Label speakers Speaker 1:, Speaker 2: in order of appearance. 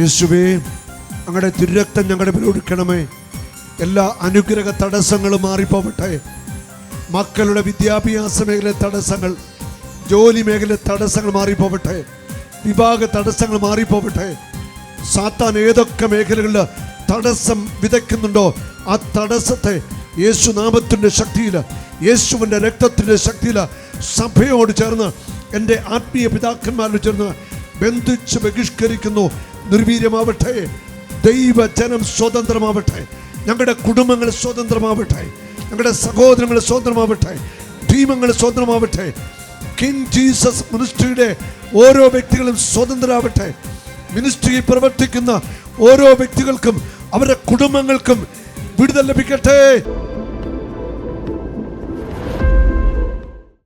Speaker 1: യേശുവേ, അങ്ങയുടെ തിരുരക്തം ഞങ്ങളുടെ മേൽ ഒഴുക്കണമേ. എല്ലാ അനുഗ്രഹ തടസ്സങ്ങളും മാറിപ്പോവട്ടെ. മക്കളുടെ വിദ്യാഭ്യാസ മേഖല തടസ്സങ്ങൾ, ജോലി മേഖല തടസ്സങ്ങൾ മാറിപ്പോവട്ടെ. വിവാഹ തടസ്സങ്ങൾ മാറിപ്പോവട്ടെ. സാത്താൻ ഏതൊക്കെ മേഖലകളിൽ തടസ്സം വിതയ്ക്കുന്നുണ്ടോ ആ തടസ്സത്തെ യേശുനാമത്തിൻ്റെ ശക്തിയിൽ, യേശുവിൻ്റെ രക്തത്തിൻ്റെ ശക്തിയിൽ സഭയോട് ചേർന്ന്, എൻ്റെ ആത്മീയ പിതാക്കന്മാരോട് ചേർന്ന് ബന്ധിച്ച് ബഹിഷ്കരിക്കുന്നു. നിർവീര്യമാവട്ടെ. ദൈവജനം സ്വതന്ത്രമാവട്ടെ. ഞങ്ങളുടെ കുടുംബങ്ങൾ സ്വതന്ത്രമാവട്ടെ. ഞങ്ങളുടെ സഹോദരങ്ങൾ സ്വതന്ത്രമാവട്ടെ. ടീമങ്ങൾ സ്വതന്ത്രമാവട്ടെ. കിങ് ജീസസ് മിനിസ്ട്രിയുടെ ഓരോ വ്യക്തികളും സ്വതന്ത്രരാവട്ടെ. മിനിസ്ട്രിയിൽ പ്രവർത്തിക്കുന്ന ഓരോ വ്യക്തികൾക്കും അവരുടെ കുടുംബങ്ങൾക്കും വിടുതൽ ലഭിക്കട്ടെ.